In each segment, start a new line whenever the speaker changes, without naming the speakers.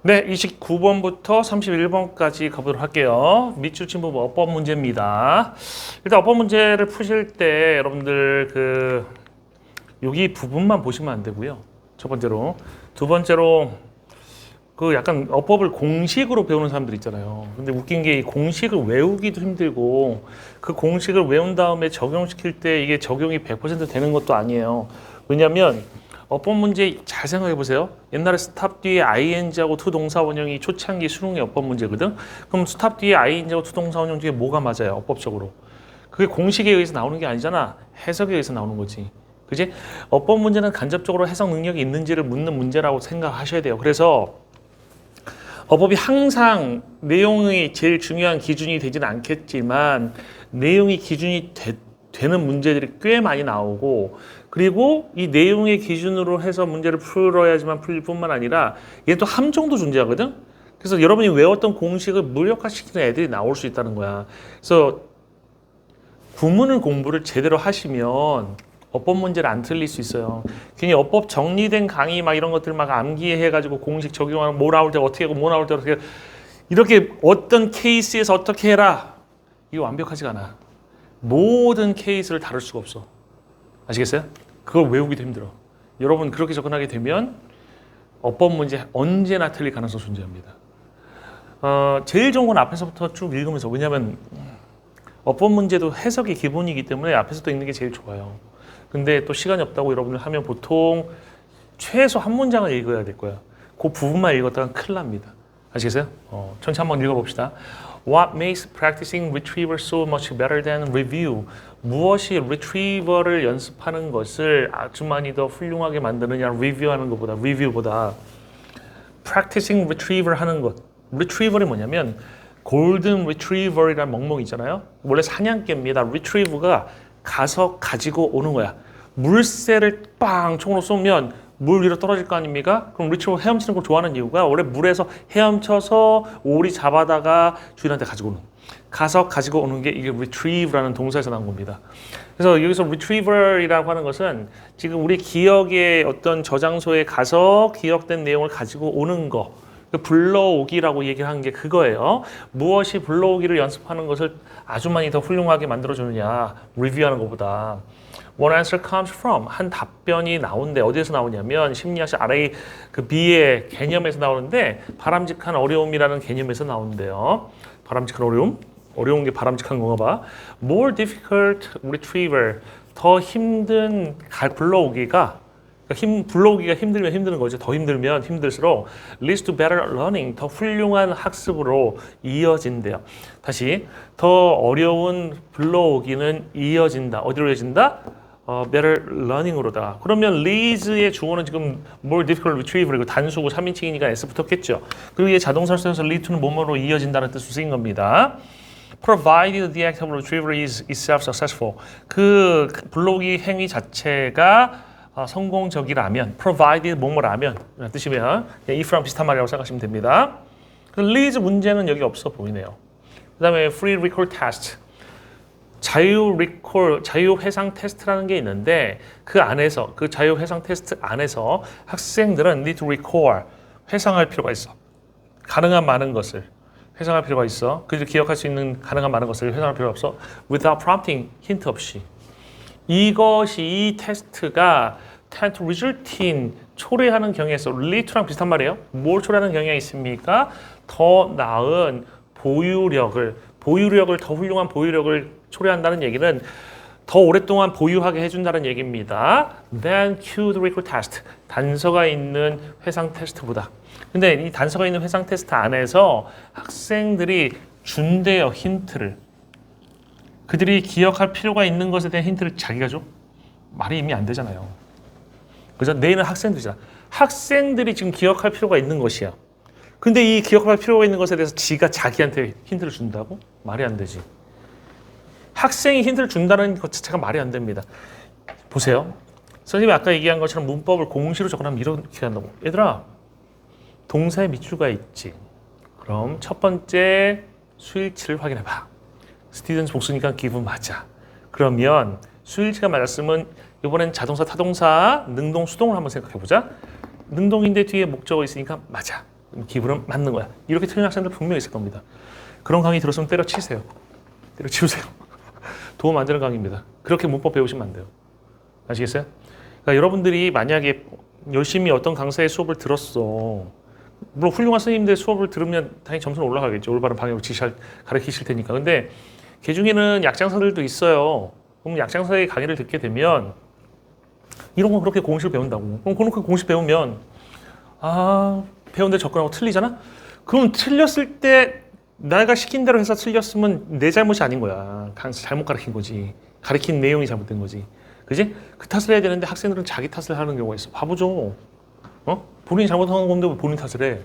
네, 29번부터 31번까지 가보도록 할게요. 밑줄 친 부분 어법 문제입니다. 일단 어법 문제를 푸실 때 여러분들 여기 부분만 보시면 안 되고요. 첫 번째로. 두 번째로 약간 어법을 공식으로 배우는 사람들 있잖아요. 근데 웃긴 게 이 공식을 외우기도 힘들고 그 공식을 외운 다음에 적용시킬 때 이게 적용이 100% 되는 것도 아니에요. 왜냐면 어법 문제 잘 생각해 보세요. 옛날에 스탑 뒤에 ing하고 to 동사 원형이 초창기 수능의 어법 문제거든. 그럼 스탑 뒤에 ing하고 to 동사 원형 중에 뭐가 맞아요? 어법적으로. 그게 공식에 의해서 나오는 게 아니잖아. 해석에 의해서 나오는 거지. 그지? 어법 문제는 간접적으로 해석 능력이 있는지를 묻는 문제라고 생각하셔야 돼요. 그래서 어법이 항상 내용이 제일 중요한 기준이 되지는 않겠지만 내용이 기준이 되는 문제들이 꽤 많이 나오고, 그리고 이 내용의 기준으로 해서 문제를 풀어야지만 풀릴 뿐만 아니라 얘 또 함정도 존재하거든. 그래서 여러분이 외웠던 공식을 무력화시키는 애들이 나올 수 있다는 거야. 그래서 구문을 공부를 제대로 하시면 어법 문제를 안 틀릴 수 있어요. 괜히 어법 정리된 강의 막 이런 것들 막 암기해가지고 공식 적용하는 뭐 나올 때 어떻게 하고 뭐 나올 때 어떻게 이렇게 어떤 케이스에서 어떻게 해라, 이거 완벽하지가 않아. 모든 케이스를 다룰 수가 없어. 아시겠어요? 그걸 외우기도 힘들어. 여러분 그렇게 접근하게 되면 어법 문제 언제나 틀릴 가능성이 존재합니다. 제일 좋은 건 앞에서부터 쭉 읽으면서, 왜냐하면 어법 문제도 해석이 기본이기 때문에 앞에서부터 읽는 게 제일 좋아요. 근데 또 시간이 없다고 여러분들 하면 보통 최소 한 문장을 읽어야 될 거야. 그 부분만 읽었다가 큰일 납니다. 아시겠어요? 천천히 한번 읽어봅시다. What makes practicing retrieval so much better than review? 무엇이 retrieval을 연습하는 것을 아주 많이 더 훌륭하게 만드느냐, review보다 practicing retrieval 하는 것. retrieval이 뭐냐면 golden retriever이라는 멍멍이 있잖아요. 원래 사냥개입니다. retrieve가 가서 가지고 오는 거야. 물새를 빵 총으로 쏘면 물 위로 떨어질 거 아닙니까? 그럼 리트리버 헤엄치는 걸 좋아하는 이유가 원래 물에서 헤엄쳐서 오리 잡아다가 주인한테 가지고 오는, 가서 가지고 오는 게 이게 retrieve라는 동사에서 나온 겁니다. 그래서 여기서 retriever이라고 하는 것은 지금 우리 기억의 어떤 저장소에 가서 기억된 내용을 가지고 오는 거, 불러오기라고 얘기를 하는 게 그거예요. 무엇이 불러오기를 연습하는 것을 아주 많이 더 훌륭하게 만들어주느냐, 리뷰하는 것보다. One answer comes from, 한 답변이 나오는데 어디에서 나오냐면 심리학적 아래 B의 개념에서 나오는데 바람직한 어려움이라는 개념에서 나오는데요. 바람직한 어려운 게 바람직한 건가 봐. More difficult retrieval, 더 힘든 불러오기가, 불러오기가 힘들면 힘드는 거죠. 더 힘들면 힘들수록 leads to better learning, 더 훌륭한 학습으로 이어진대요. 다시, 더 어려운 불러오기는 이어진다. 어디로 이어진다? better learning으로다. 그러면 leads의 주어는 지금 more difficult retrieval이고 단수고 3인칭이니까 s 붙었겠죠. 그리고 이게 자동사를 써서 lead to는 뭐뭐로 이어진다는 뜻으로 쓰인 겁니다. Provided the act of retrieval is itself successful, 그 불러오기 행위 자체가 성공적이라면, provided 뭐뭐라면 뜻이면 if랑 비슷한 말이라고 생각하시면 됩니다. leads 문제는 여기 없어 보이네요. 그 다음에 free recall test, 자유 회상 테스트라는 게 있는데 그 안에서, 그 자유 회상 테스트 안에서 학생들은 need to recall, 회상할 필요가 있어. 가능한 많은 것을 회상할 필요가 있어. 그들 기억할 수 있는 가능한 많은 것을 회상할 필요가 없어. without prompting, 힌트 없이. 이것이, 이 테스트가 tend to result in, 초래하는 경향에서 lead to랑 비슷한 말이에요. 뭘 초래하는 경향이 있습니까? 더 나은 보유력을, 더 훌륭한 보유력을 초래한다는 얘기는 더 오랫동안 보유하게 해준다는 얘기입니다. than queued recall test, 단서가 있는 회상 테스트보다. 근데 이 단서가 있는 회상 테스트 안에서 학생들이 준대요, 힌트를. 그들이 기억할 필요가 있는 것에 대한 힌트를 자기가 줘? 말이 이미 안 되잖아요. 그죠? 내일은 학생들이잖아. 학생들이 지금 기억할 필요가 있는 것이야. 근데 이 기억할 필요가 있는 것에 대해서 지가 자기한테 힌트를 준다고? 말이 안 되지. 학생이 힌트를 준다는 것 자체가 말이 안 됩니다. 보세요. 선생님이 아까 얘기한 것처럼 문법을 공식으로 적어놓으면 이렇게 한다고. 얘들아, 동사에 밑줄가 있지. 그럼 첫 번째 수일치를 확인해봐. students 복수니까 give 맞아. 그러면 수일치가 맞았으면 이번엔 자동사, 타동사, 능동, 수동을 한번 생각해보자. 능동인데 뒤에 목적어 있으니까 맞아. give는 맞는 거야. 이렇게 틀린 학생들 분명히 있을 겁니다. 그런 강의 들었으면 때려치세요. 때려치우세요. 도움 안 되는 강의입니다. 그렇게 문법 배우시면 안 돼요. 아시겠어요? 그러니까 여러분들이 만약에 열심히 어떤 강사의 수업을 들었어. 물론 훌륭한 선생님들 수업을 들으면 당연히 점수는 올라가겠죠. 올바른 방향으로 가르치실 테니까. 근데 그 중에는 약장사들도 있어요. 그럼 약장사의 강의를 듣게 되면 이런 건 그렇게 공식을 배운다고. 그럼 그렇게 공식 배우면 배운 데 접근하고 틀리잖아? 그럼 틀렸을 때 내가 시킨 대로 해서 틀렸으면 내 잘못이 아닌 거야. 잘못 가르친 거지. 가르친 내용이 잘못된 거지. 그지? 그 탓을 해야 되는데 학생들은 자기 탓을 하는 경우가 있어. 바보죠. 본인이 잘못한 건데 왜 본인 탓을 해?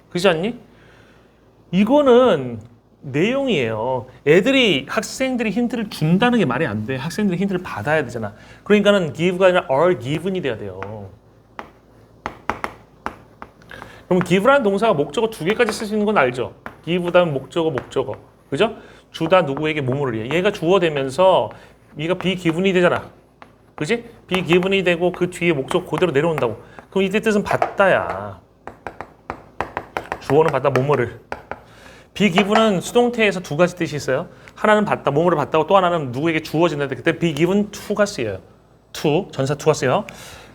그렇지 않니? 이거는 내용이에요. 학생들이 힌트를 준다는 게 말이 안 돼. 학생들이 힌트를 받아야 되잖아. 그러니까는 give가 아니라 are given이 돼야 돼요. 그럼 give라는 동사가 목적어 두 개까지 쓸 수 있는 건 알죠? give 다음 목적어. 그죠? 주다 누구에게 뭐뭐를 해. 얘가 주어되면서 얘가 be given이 되잖아. 그지? be given이 되고 그 뒤에 목적 그대로 내려온다고. 그럼 이때 뜻은 받다야. 주어는 받다 뭐뭐를. be given은 수동태에서 두 가지 뜻이 있어요. 하나는 받다 뭐뭐를 받다고 또 하나는 누구에게 주어진다는데 그때 be given to가 쓰여요. to 전사 to가 쓰여.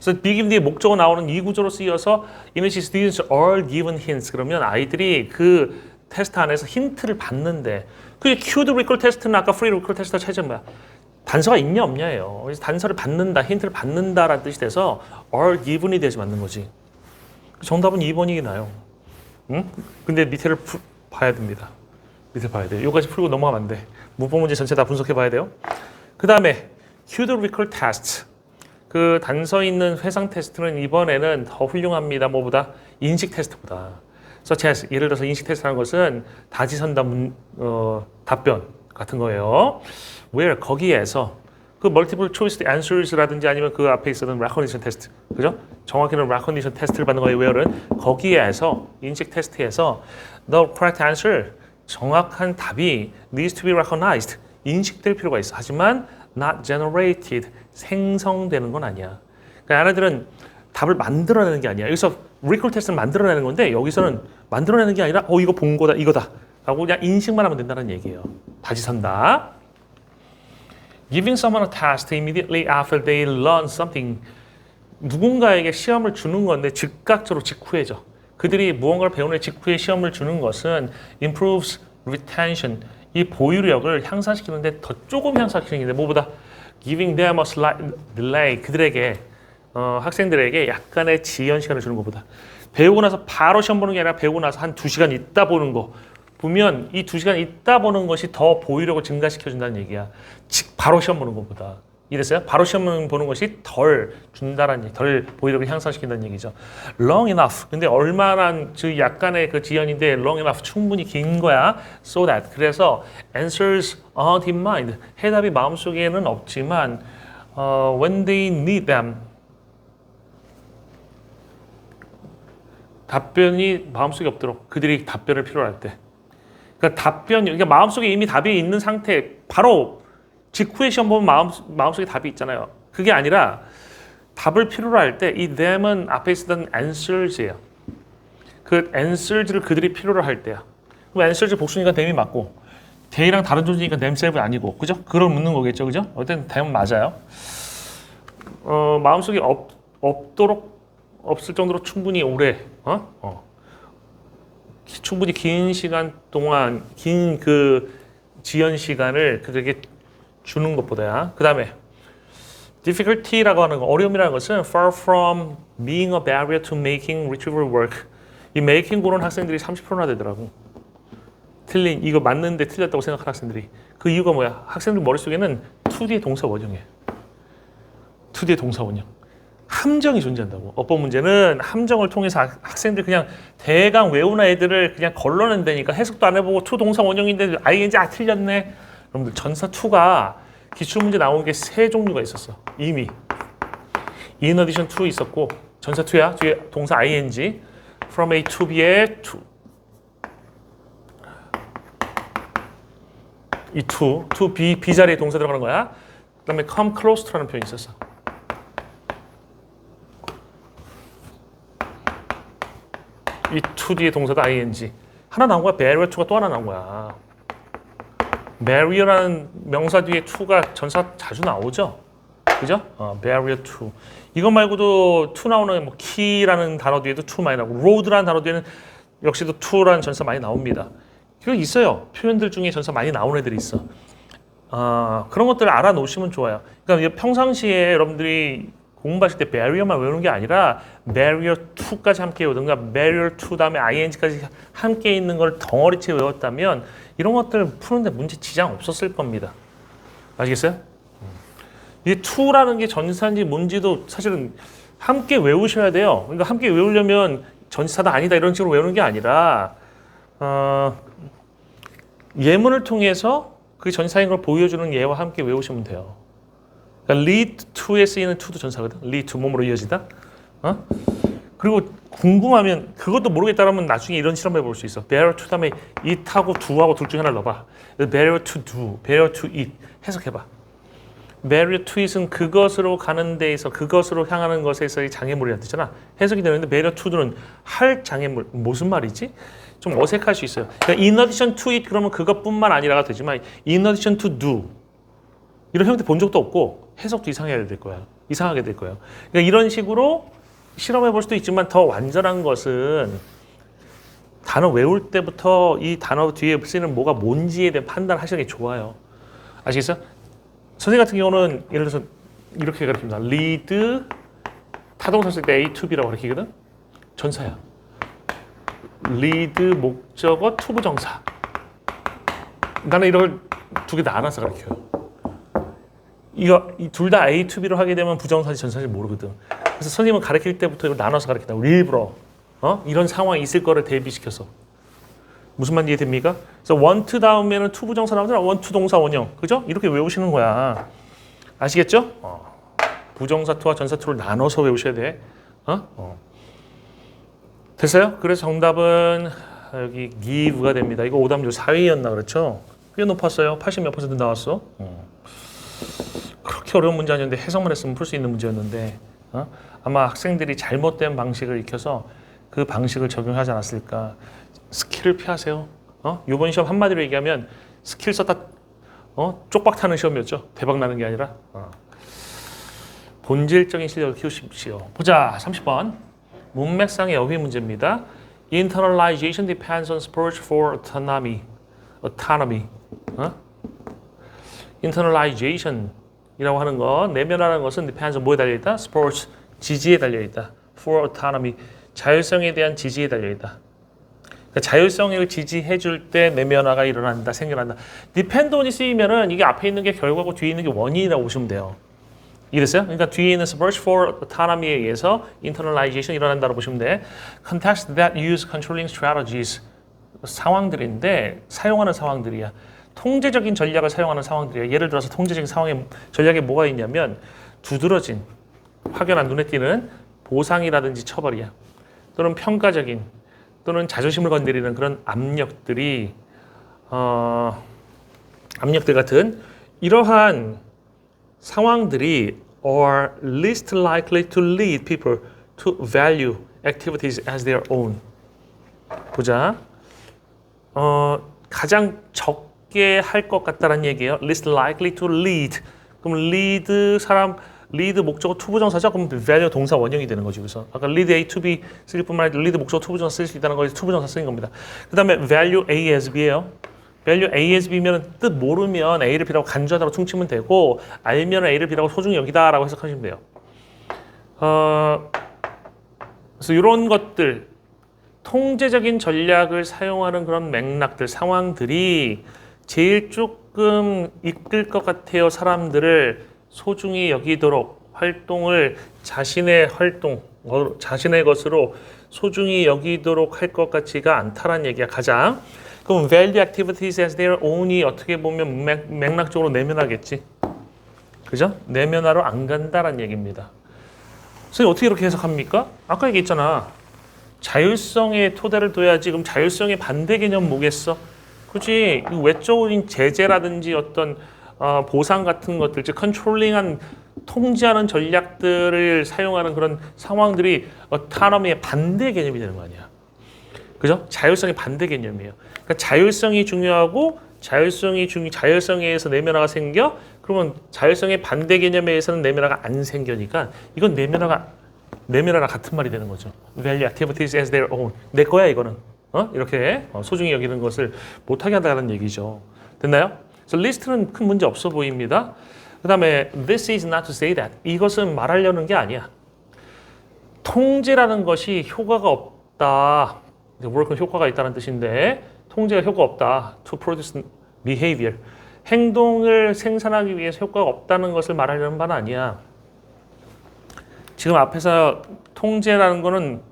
그래서 be given 뒤에 목적어 나오는 이 구조로 쓰여서 English students are given hints. 그러면 아이들이 그 테스트 안에서 힌트를 받는데 그게 cued recall 테스트는 아까 free recall 테스트가 차이점 뭐야? 단서가 있냐 없냐예요. 그래서 단서를 받는다, 힌트를 받는다라는 뜻이 돼서 are given이 돼서 맞는 거지. 정답은 2번이긴 나요. 응? 근데 밑에를 봐야 됩니다. 밑에 봐야 돼요. 여기까지 풀고 넘어가면 안 돼. 문법 문제 전체 다 분석해 봐야 돼요. 그 다음에 cued recall test. 그 단서 있는 회상 테스트는 이번에는 더 훌륭합니다. 뭐보다? 인식 테스트보다. such as 예를 들어서 인식 테스트라는 것은 다지선다 답변 같은 거예요. where 거기에서 그 multiple choice answers라든지 아니면 그 앞에 있었던 recognition 테스트, 그죠? 정확히는 recognition 테스트를 받는 거예요. where는 거기에서 인식 테스트에서 the correct answer 정확한 답이 needs to be recognized 인식될 필요가 있어. 하지만 not generated 생성되는 건 아니야. 그러니까 얘네들은 답을 만들어내는 게 아니야. 여기서 recall 테스트는 만들어내는 건데 여기서는 만들어내는 게 아니라 이거 본 거다 이거다 라고 그냥 인식만 하면 된다는 얘기예요. 다지선다. Giving someone a task immediately after they learn something. 누군가에게 시험을 주는 건데 즉각적으로 직후에죠. 그들이 무언가를 배운 후에 직후에 시험을 주는 것은 improves retention. 이 보유력을 향상시키는데 더 조금 향상시키는 게 뭐보다 giving them a slight delay. 그들에게 학생들에게 약간의 지연 시간을 주는 것보다 배우고 나서 바로 시험 보는 게 아니라 배우고 나서 한 2시간 있다 보는 거 보면 이 2시간 있다 보는 것이 더 보유력을 증가시켜준다는 얘기야. 바로 시험 보는 것보다. 이랬어요? 바로 시험 보는 것이 덜 준다라는 얘기, 덜 보유력을 향상시킨다는 얘기죠. long enough. 근데 얼마나 약간의 그 지연인데 long enough 충분히 긴 거야. so that. 그래서 answers aren't in mind. 해답이 마음속에는 없지만 when they need them. 답변이 마음속에 없도록 그들이 답변을 필요로 할 때. 그러니까 그러니까 마음속에 이미 답이 있는 상태, 바로 직후에 시험 보면 마음속에 답이 있잖아요. 그게 아니라 답을 필요로 할 때 이 them은 앞에 있었던 answers예요. 그 answers를 그들이 필요로 할 때야. 그럼 answers 복수니까 them이 맞고 they랑 다른 존재니까 themselves 아니고, 그죠? 그걸 묻는 거겠죠, 그죠? 어쨌든 them 맞아요. 마음속에 없을 정도로 충분히 오래, 충분히 긴 시간 동안 긴 그 지연 시간을 그들에게 주는 것보다야. 그 다음에 difficulty라고 하는 거, 어려움이라는 것은 far from being a barrier to making retrieval work. 이 making 고른 학생들이 30%나 되더라고. 이거 맞는데 틀렸다고 생각하는 학생들이. 그 이유가 뭐야? 학생들 머릿속에는 to 뒤의 동사 원형이에요. to 뒤의 동사 원형. 함정이 존재한다고. 어법 문제는 함정을 통해서 학생들 그냥 대강 외우는 애들을 그냥 걸러낸다니까. 해석도 안 해보고 to 동사 원형인데 ing 틀렸네. 여러분들 전사 to가 기출문제 나온 게 3종류가 있었어. 이미 in addition to 있었고 전사 to야. 뒤에 동사 ing from A to B에 to. 이 to B 자리에 동사 들어가는 거야. 그 다음에 come close to라는 표현이 있었어. 이 to 뒤에 동사도 ing. 하나 나온 거야. barrier to가 또 하나 나온 거야. barrier라는 명사 뒤에 to가 전사 자주 나오죠. 그죠? barrier to. 이거 말고도 to 나오는 뭐 key라는 단어 뒤에도 to 많이 나오고 road라는 단어 뒤에는 역시도 to라는 전사 많이 나옵니다. 이거 있어요. 표현들 중에 전사 많이 나오는 애들이 있어. 그런 것들을 알아놓으시면 좋아요. 그러니까 평상시에 여러분들이 공부하실 때 barrier만 외우는 게 아니라 barrier to까지 함께 외우든가 barrier to 다음에 ing까지 함께 있는 걸 덩어리째 외웠다면 이런 것들 푸는데 문제 지장 없었을 겁니다. 아시겠어요? 이 to라는 게 전치사인지 뭔지도 사실은 함께 외우셔야 돼요. 그러니까 함께 외우려면 전치사다 아니다 이런 식으로 외우는 게 아니라 예문을 통해서 그 전치사인 걸 보여주는 예와 함께 외우시면 돼요. 그러니까 lead to에 쓰이는 to도 전사거든. lead to 몸으로 이어지다. 그리고 궁금하면 그것도 모르겠다라면 나중에 이런 실험 해볼 수 있어. barrier to 다음에 it하고 do하고 둘 중에 하나를 넣어봐. barrier to do, barrier to it 해석해봐. barrier to it은 그것으로 가는 데에서 그것으로 향하는 것에서의 장애물이라는 뜻이잖아. 해석이 되는데 barrier to do는 할 장애물 무슨 말이지? 좀 어색할 수 있어요. 그러니까 in addition to it 그러면 그것뿐만 아니라가 되지만 in addition to do 이런 형태 본 적도 없고 해석도 이상하게 될 거야. 이상하게 될 거예요. 그러니까 이런 식으로 실험해 볼 수도 있지만 더 완전한 것은 단어 외울 때부터 이 단어 뒤에 쓰이는 뭐가 뭔지에 대한 판단하시는 게 좋아요. 아시겠어요? 선생님 같은 경우는 예를 들어서 이렇게 가르칩니다. lead 타동사 쓸 때 A to B라고 가르치거든. 전사야. lead 목적어 to 부정사. 나는 이걸 두 개 다 알아서 가르쳐요. 이거 둘 다 A to B로 하게 되면 부정사인지 전사인지 모르거든. 그래서 선생님은 가르칠 때부터 이걸 나눠서 가르친다. 일부러 이런 상황이 있을 거를 대비시켜서. 무슨 말인지 이해됩니까? 그래서 want 다음에는 to 부정사 나오잖아. want to 동사 원형. 그죠? 이렇게 외우시는 거야. 아시겠죠? 부정사 to와 전사 to를 나눠서 외우셔야 돼. 됐어요? 그래서 정답은 여기 give가 됩니다. 이거 오답률 4위였나 그렇죠? 꽤 높았어요. 80 몇 % 나왔어. 그렇게 어려운 문제 아니었는데 해석만 했으면 풀 수 있는 문제였는데 아마 학생들이 잘못된 방식을 익혀서 그 방식을 적용하지 않았을까. 스킬을 피하세요. 이번 시험 한마디로 얘기하면 스킬 썼다 쪽박 타는 시험이었죠. 대박 나는 게 아니라 본질적인 실력을 키우십시오. 보자. 30번 문맥상의 어휘 문제입니다. Internalization depends on search for autonomy. Internalization 이라고 하는 거, 내면화라는 것은 depends on 뭐에 달려있다? Sports, 지지에 달려있다. For autonomy, 자율성에 대한 지지에 달려있다. 그러니까 자율성을 지지해줄 때 내면화가 일어난다, 생겨난다. depend on이 쓰이면은 이게 앞에 있는 게 결과고 뒤에 있는 게 원인이라고 보시면 돼요. 이해됐어요? 그러니까 뒤에 있는 search for autonomy에 의해서 internalization 일어난다고 보시면 돼. Context that use controlling strategies. 상황들인데 사용하는 상황들이야. 통제적인 전략을 사용하는 상황들이에요. 예를 들어서 통제적인 상황에 전략에 뭐가 있냐면 두드러진, 확연한 눈에 띄는 보상이라든지 처벌이야. 또는 평가적인, 또는 자존심을 건드리는 그런 압력들이 압력들 같은 이러한 상황들이 are least likely to lead people to value activities as their own. 보자. 가장 적게 할 것 같다는 얘기예요. least likely to lead. 그럼 lead 목적어 to 부정사죠. 그럼 value 동사 원형이 되는 거죠. 그래서 아까 lead A to B 쓸 뿐만 아니라 lead 목적어 to 부정사 쓸 수 있다는 거에서 to 부정사 쓰는 겁니다. 그다음에 value A as B예요. value A as B면 뜻 모르면 A를 B라고 간주하다고 퉁치면 되고 알면 A를 B라고 소중히 여기다라고 해석하시면 돼요. 그래서 이런 것들 통제적인 전략을 사용하는 그런 맥락들, 상황들이 제일 조금 이끌 것 같아요. 사람들을 소중히 여기도록 활동을 자신의 것으로 소중히 여기도록 할 것 같지가 않다라는 얘기야. 가장. 그럼 value activities as their own이 어떻게 보면 맥락적으로 내면하겠지. 그죠? 내면화로 안 간다라는 얘기입니다. 선생님 어떻게 이렇게 해석합니까? 아까 얘기했잖아. 자율성에 토대를 둬야지. 그럼 자율성의 반대 개념 뭐겠어? 그렇지. 외적인 제재라든지 어떤 보상 같은 것들, 즉 컨트롤링한 통제하는 전략들을 사용하는 그런 상황들이 autonomy의 반대 개념이 되는 거 아니야. 그죠? 자율성의 반대 개념이에요. 그러니까 자율성이 중요하고 자율성에 의해서 내면화가 생겨. 그러면 자율성의 반대 개념에 의해서는 내면화가 안 생겨니까 이건 내면화랑 같은 말이 되는 거죠. Value activities as their own. 내 거야 이거는. 이렇게 소중히 여기는 것을 못하게 한다는 얘기죠. 됐나요? 그래서 리스트는 큰 문제 없어 보입니다. 그 다음에 this is not to say that. 이것은 말하려는 게 아니야. 통제라는 것이 효과가 없다. work는 효과가 있다는 뜻인데 통제가 효과 없다. to produce behavior. 행동을 생산하기 위해서 효과가 없다는 것을 말하려는 바는 아니야. 지금 앞에서 통제라는 거는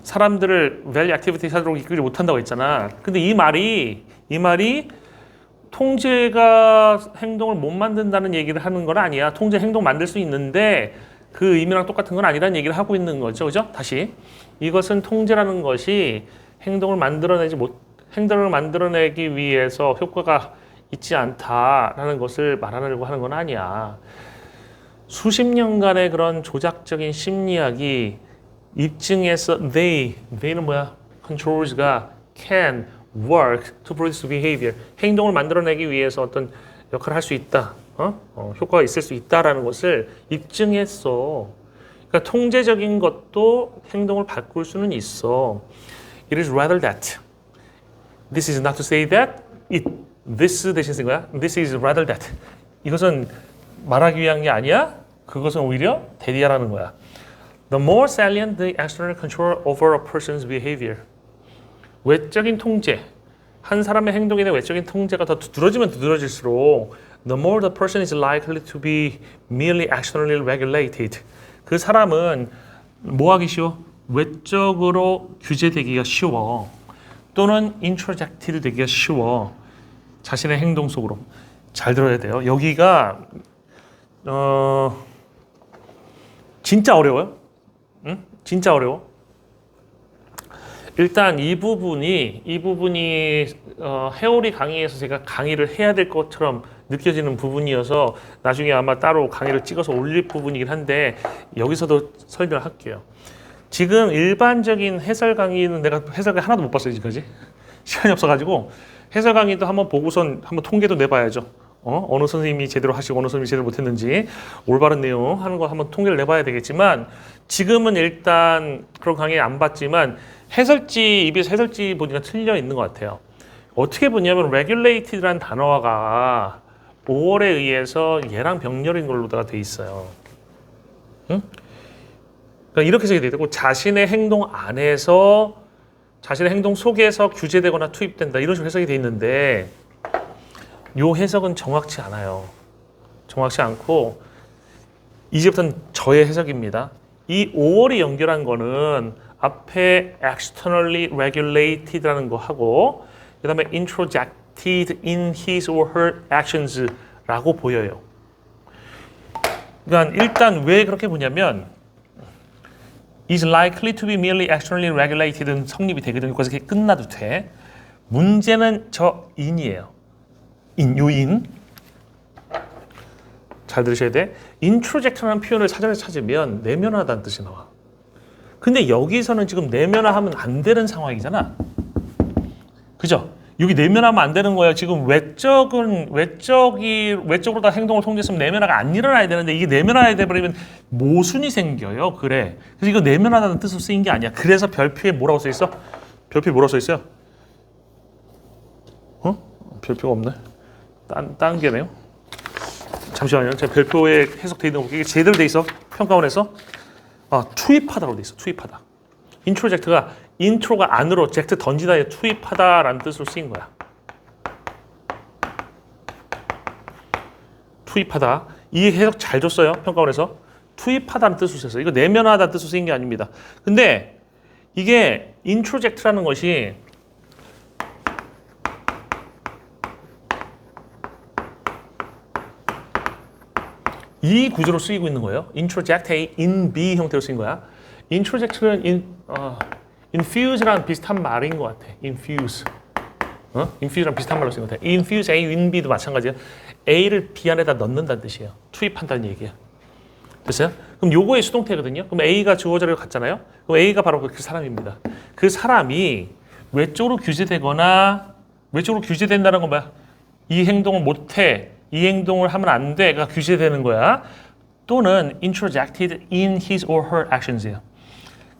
사람들을 value activity 하도록 이끌지 못한다고 했잖아. 근데 이 말이 통제가 행동을 못 만든다는 얘기를 하는 건 아니야. 통제 행동 만들 수 있는데 그 의미랑 똑같은 건 아니라는 얘기를 하고 있는 거죠. 그죠? 다시. 이것은 통제라는 것이 행동을 만들어내기 위해서 효과가 있지 않다라는 것을 말하려고 하는 건 아니야. 수십 년간의 그런 조작적인 심리학이 입증해서 they는 뭐야? controls가 can work to produce behavior. 행동을 만들어내기 위해서 어떤 역할을 할 수 있다. 효과가 있을 수 있다라는 것을 입증했어. 그러니까 통제적인 것도 행동을 바꿀 수는 있어. It is rather that. This is not to say that. This 대신 쓴 거야. This is rather that. 이것은 말하기 위한 게 아니야. 그것은 오히려 대리하라는 거야. The more salient the external control over a person's behavior. 외적인 통제. 한 사람의 행동에 대한 외적인 통제가 더 두드러지면 두드러질수록 the more the person is likely to be merely externally regulated. 그 사람은 뭐 하기 쉬워? 외적으로 규제되기가 쉬워. 또는 introjected 되기가 쉬워. 자신의 행동 속으로. 잘 들어야 돼요. 여기가 진짜 어려워요. 응? 진짜 어려워. 일단 이 부분이 해오리 강의에서 제가 강의를 해야 될 것처럼 느껴지는 부분이어서 나중에 아마 따로 강의를 찍어서 올릴 부분이긴 한데 여기서도 설명을 할게요. 지금 일반적인 해설 강의는 내가 해설 강의 하나도 못 봤어요, 지금까지. 시간이 없어가지고 해설 강의도 한번 보고선 한번 통계도 내봐야죠. 어느 선생님이 제대로 하시고 어느 선생님이 제대로 못했는지 올바른 내용 하는 거 한번 통계를 내봐야 되겠지만 지금은 일단 그런 강의 안 봤지만 EBS 해설지 보니까 틀려 있는 것 같아요. 어떻게 보냐면 regulated라는 단어가 5월에 의해서 얘랑 병렬인 걸로다가 돼 있어요. 응? 그러니까 이렇게 쓰게 되고 자신의 행동 안에서 자신의 행동 속에서 규제되거나 투입된다 이런 식으로 해석이 돼 있는데 요 해석은 정확치 않아요. 정확치 않고 이제부터는 저의 해석입니다. 이 5월이 연결한 거는 앞에 externally regulated라는 거 하고 그 다음에 introjected in his or her actions라고 보여요. 그러니까 일단 왜 그렇게 보냐면 is likely to be merely externally regulated는 성립이 되거든요. 그래서 그게 끝나도 돼. 문제는 저 in이에요. 요인. 잘 들으셔야 돼. introject라는 표현을 사전에 찾으면 내면화다는 뜻이 나와. 근데 여기서는 지금 내면화하면 안 되는 상황이잖아. 그죠? 여기 내면화하면 안 되는 거예요. 지금 외적으로 다 행동을 통제했으면 내면화가 안 일어나야 되는데 이게 내면화가 돼버리면 모순이 생겨요. 그래. 그래서 이거 내면화라는 뜻으로 쓰인 게 아니야. 그래서 별표에 뭐라고 써 있어? 별표에 뭐라고 써 있어요? 별표가 없네. 딴 게네요. 잠시만요. 제가 별표에 해석돼 있는 거 이게 제대로 돼 있어. 평가원에서. 투입하다로 돼 있어. 투입하다. 인트로젝트가 인트로가 안으로 젝트 던지다에 투입하다라는 뜻으로 쓰인 거야. 투입하다. 이 해석 잘 줬어요. 평가원에서. 투입하다는 뜻으로 썼어요. 이거 내면화다는 뜻으로 쓰인 게 아닙니다. 근데 이게 인트로젝트라는 것이 이 구조로 쓰이고 있는 거예요. introject A in B 형태로 쓰인 거야. introject는 infuse랑 비슷한 말인 것 같아. infuse. infuse랑 비슷한 말로 쓰인 것 같아. infuse A in B도 마찬가지야. A를 B 안에다 넣는다는 뜻이에요. 투입한다는 얘기야. 됐어요? 그럼 요거의 수동태거든요. 그럼 A가 주어 자리로 갔잖아요. 그럼 A가 바로 그 사람입니다. 그 사람이 외적으로 규제되거나 외적으로 규제된다는 건 뭐야? 이 행동을 못해, 이 행동을 하면 안 돼가 규제되는 거야. 또는 introjected in his or her actions이에요.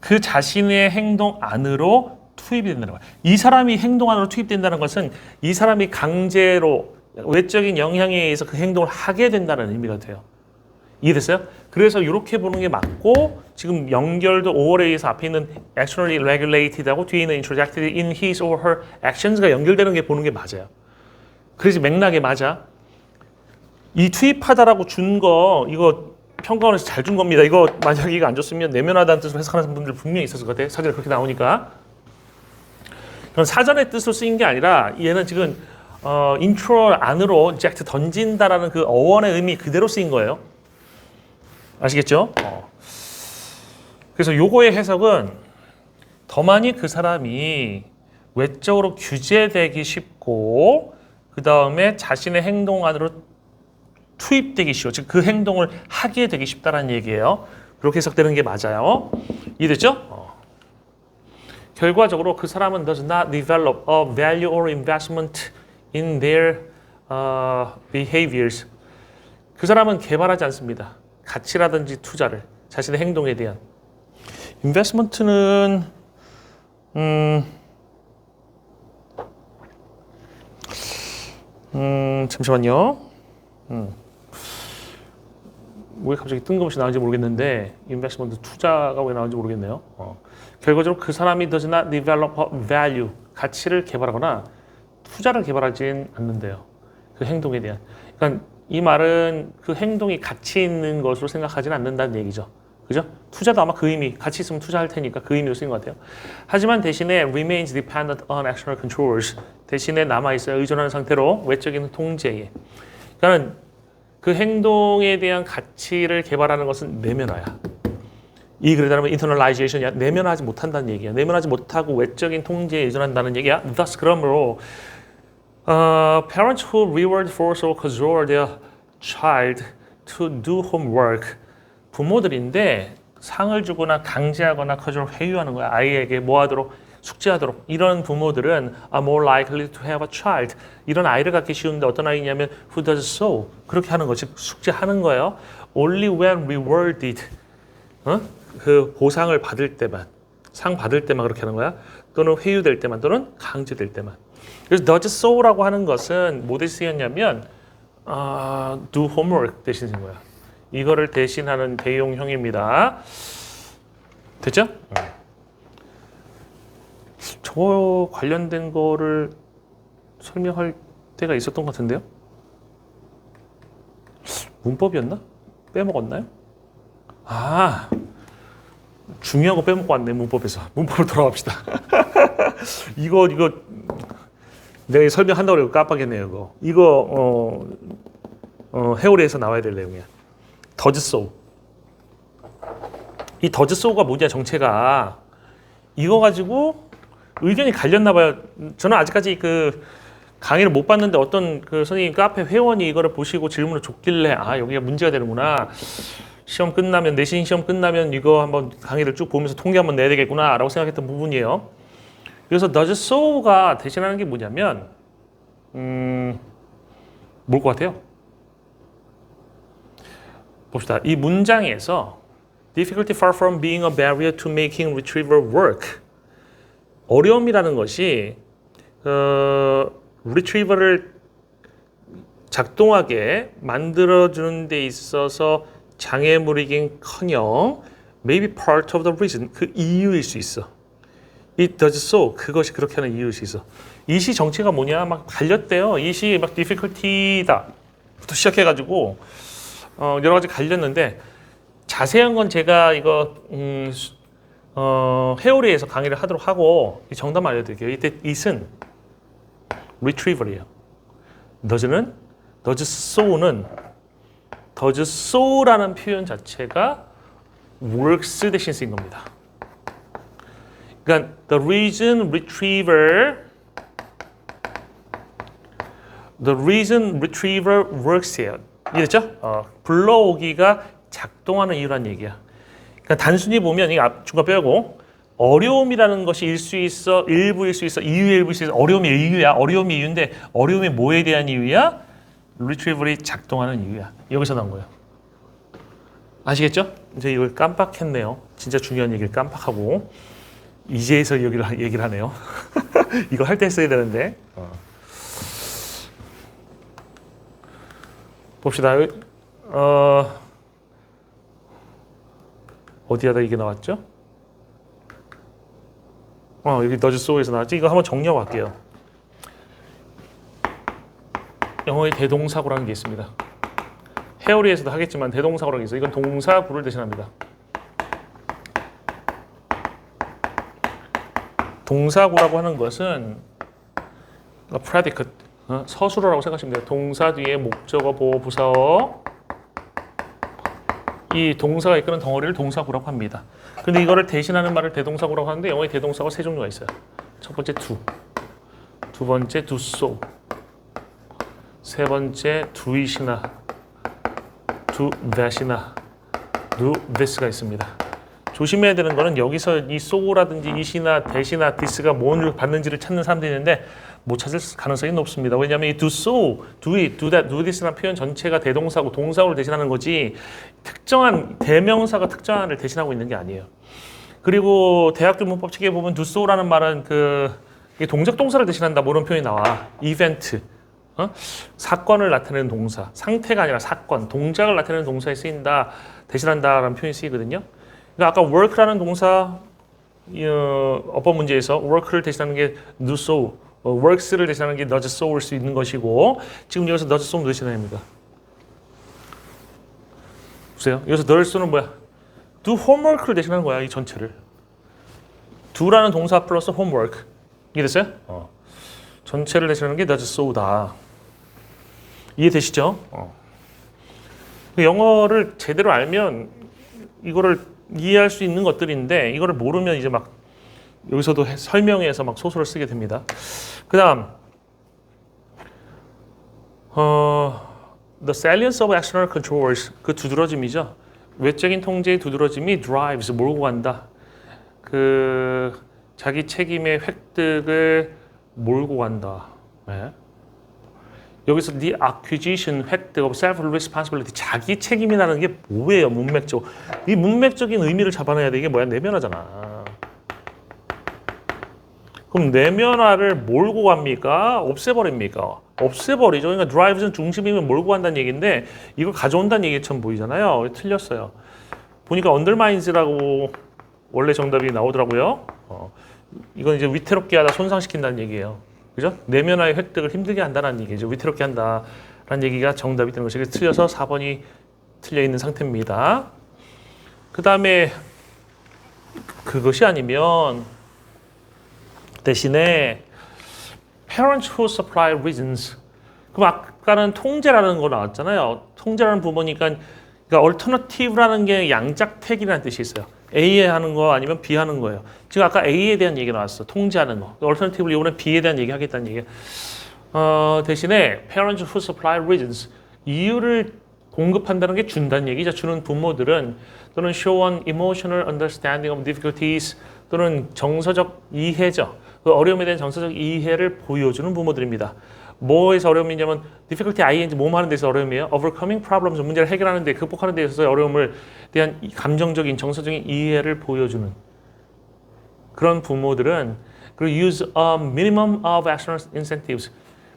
그 자신의 행동 안으로 투입이 된다는 거야. 이 사람이 행동 안으로 투입된다는 것은 이 사람이 강제로 외적인 영향에 의해서 그 행동을 하게 된다는 의미가 돼요. 이해됐어요? 그래서 이렇게 보는 게 맞고 지금 연결도 5월에 의해서 앞에 있는 externally regulated하고 뒤에 있는 introjected in his or her actions가 연결되는 게 보는 게 맞아요. 그래서 맥락에 맞아. 이 투입하다라고 준 거 이거 평가원에서 잘 준 겁니다. 이거 만약에 이거 안 줬으면 내면하다는 뜻으로 해석하는 분들 분명히 있었을 것 같아요. 사전에 그렇게 나오니까. 그럼 사전의 뜻으로 쓰인 게 아니라 얘는 지금 인트로 안으로 inject 던진다라는 그 어원의 의미 그대로 쓰인 거예요. 아시겠죠? 그래서 요거의 해석은 더 많이 그 사람이 외적으로 규제되기 쉽고 그 다음에 자신의 행동 안으로 투입되기 쉬워. 즉 그 행동을 하게 되기 쉽다는 얘기예요. 그렇게 해석되는 게 맞아요. 이해됐죠? 결과적으로 그 사람은 does not develop a value or investment in their behaviors. 그 사람은 개발하지 않습니다. 가치라든지 투자를 자신의 행동에 대한 investment는 잠시만요. 왜 갑자기 뜬금없이 나오는지 모르겠는데 인베스트먼트 투자가 왜 나오는지 모르겠네요. 결과적으로 그 사람이 does not develop a value 가치를 개발하거나 투자를 개발하진 않는데요. 그 행동에 대한. 그러니까 이 말은 그 행동이 가치 있는 것으로 생각하지는 않는다는 얘기죠. 그죠? 투자도 아마 그 의미, 가치 있으면 투자할 테니까 그 의미로 쓰인 것 같아요. 하지만 대신에 remains dependent on external controls. 대신에 남아있어요. 의존하는 상태로 외적인 통제에. 그러니까 그 행동에 대한 가치를 개발하는 것은 내면화야. 이 글에 따르면 internalization이야. 내면화하지 못한다는 얘기야. 내면화하지 못하고 외적인 통제에 의존한다는 얘기야. Thus 그러므로 parents who reward, force or cajole their child to do homework 부모들인데 상을 주거나 강제하거나 cajole 회유하는 거야. 아이에게 뭐 하도록 숙제하도록 이런 부모들은 are more likely to have a child 이런 아이를 갖기 쉬운데 어떤 아이냐면 who does so 그렇게 하는 거 즉 숙제하는 거예요. Only when rewarded 그 보상을 받을 때만 상 받을 때만 그렇게 하는 거야. 또는 회유될 때만 또는 강제될 때만. 그래서 does so라고 하는 것은 뭐 대신 쓰였냐면 do homework 대신 쓴 거야. 이거를 대신하는 대용형입니다. 됐죠? 저거 관련된 거를 설명할 때가 있었던 것 같은데요? 문법이었나? 빼먹었나요? 중요한 거 빼먹고 왔네 문법에서. 문법으로 돌아갑시다. 이거 내가 설명한다고 그러고 깜빡했네요. 이거 해오리에서 나와야 될 내용이야. does so. 이 does so가 뭐냐 정체가 이거 가지고 의견이 갈렸나 봐요. 저는 아직까지 그 강의를 못 봤는데 어떤 그 선생님 카페 회원이 이거를 보시고 질문을 줬길래 여기가 문제가 되는구나. 시험 끝나면 내신 시험 끝나면 이거 한번 강의를 쭉 보면서 통계 한번 내야 되겠구나 라고 생각했던 부분이에요. 그래서 does so가 대신하는 게 뭐냐면 뭘 것 같아요? 봅시다. 이 문장에서 difficulty far from being a barrier to making retrieval work 어려움이라는 것이 retrieval을 작동하게 만들어주는 데 있어서 장애물이긴커녕 maybe part of the reason 그 이유일 수 있어. It does so 그것이 그렇게 하는 이유일 수 있어. 이 시 정체가 뭐냐 막 갈렸대요. 이 시 막 difficulty다부터 시작해가지고 여러 가지 갈렸는데 자세한 건 제가 이거 회오리에서 강의를 하도록 하고 정답 알려드릴게요. 이때 it은 retrieval이에요. does는 does so라는 표현 자체가 works 대신 쓰인 겁니다. 그러니까 the reason retriever works예요. 이해됐죠? 불러오기가 작동하는 이유란 얘기야. 그러니까 단순히 보면 이 중간 빼고 어려움이라는 것이 일부일 수 있어, 이유의 일부일 수 있어. 어려움이 이유야. 어려움이 이유인데 어려움이 뭐에 대한 이유야? retrieval이 작동하는 이유야. 여기서 나온 거예요. 아시겠죠? 이제 이걸 깜빡했네요. 진짜 중요한 얘기를 깜빡하고 이제서 얘기를 하네요. 이거 할 때 했어야 되는데. 봅시다. 어디 하다 이게 나왔죠? 여기 does so에서 나왔지? 이거 한번 정리하고 갈게요. 영어의 대동사구라는 게 있습니다. 헤어리에서도 하겠지만 대동사구라는 게 있어요. 이건 동사구를 대신합니다. 동사구라고 하는 것은 predicate, 서술어라고 생각하시면 돼요. 동사 뒤에 목적어, 보어, 부사어, 이 동사가 이끄는 덩어리를 동사구라고 합니다. 근데 이거를 대신하는 말을 대동사구라고 하는데 영어의 대동사가 세 종류가 있어요. 첫 번째 do, 두 번째 do so, 세 번째 do it이나 do that이나 do this가 있습니다. 조심해야 되는 거는 여기서 이 so라든지 it이나 that이나 this가 뭘 받는지를 찾는 사람들이 있는데 못 찾을 가능성이 높습니다. 왜냐하면 이 do so, do it, do that, do this라는 표현 전체가 대동사고 동사구를 대신하는 거지 특정한 대명사가 특정한을 대신하고 있는 게 아니에요. 그리고 대학교 문법 책에 보면 do so라는 말은 이게 동작 동사를 대신한다 뭐 이런 표현이 나와. 이벤트, 사건을 나타내는 동사, 상태가 아니라 사건, 동작을 나타내는 동사에 쓰인다, 대신한다라는 표현이 쓰이거든요. 그러니까 아까 work라는 동사 어법 문제에서 work를 대신하는 게 do so, works를 대신하는 게 does so일 수 있는 것이고 지금 여기서 does so 대신합니다. 보세요. 여기서 does so는 뭐야? do homework를 대신하는 거야. 이 전체를. do라는 동사 플러스 homework. 이해됐어요? 전체를 대신하는 게 does so다. 이해되시죠? 영어를 제대로 알면 이거를 이해할 수 있는 것들인데 이거를 모르면 이제 막 여기서도 설명해서 막 소설을 쓰게 됩니다. 그다음 the salience of external controls 그 두드러짐이죠. 외적인 통제의 두드러짐이 drives 몰고 간다. 자기 책임의 획득을 몰고 간다. 네. 여기서 the acquisition 획득 of self-responsibility 자기 책임이라는 게 뭐예요? 문맥적. 이 문맥적인 의미를 잡아내야 돼. 이게 뭐야? 내면화잖아. 그럼 내면화를 몰고 갑니까? 없애버립니까? 없애버리죠. 그러니까 drives는 중심이면 몰고 간다는 얘기인데 이걸 가져온다는 얘기처럼 보이잖아요. 틀렸어요. 보니까 undermines라고 원래 정답이 나오더라고요. 이건 이제 위태롭게 하다 손상시킨다는 얘기예요. 그죠? 내면화의 획득을 힘들게 한다는 얘기죠. 위태롭게 한다라는 얘기가 정답이 되는 것이고 틀려서 4번이 틀려 있는 상태입니다. 그 다음에 그것이 아니면 대신에 parents who supply reasons. 그럼 아까는 통제라는 거 나왔잖아요. 통제라는 부분이니까 그러니까 alternative라는 게 양짝택이라는 뜻이 있어요. A에 하는 거 아니면 B 하는 거예요. 지금 아까 A에 대한 얘기가 나왔어. 통제하는 거. alternative를 이번에 B에 대한 얘기 하겠다는 얘기예요. 대신에 parents who supply reasons. 이유를 공급한다는 게 준다는 얘기죠. 주는 부모들은 또는 show an emotional understanding of difficulties 또는 정서적 이해죠. 그 어려움에 대한 정서적 이해를 보여주는 부모들입니다. 뭐에서 어려움이냐면 difficulty ing 뭐뭐 하는 데서 어려움이에요. overcoming problems 문제를 해결하는 데 극복하는 데 있어서 어려움을 대한 감정적인 정서적인 이해를 보여주는 그런 부모들은 그리고 use a minimum of external incentives.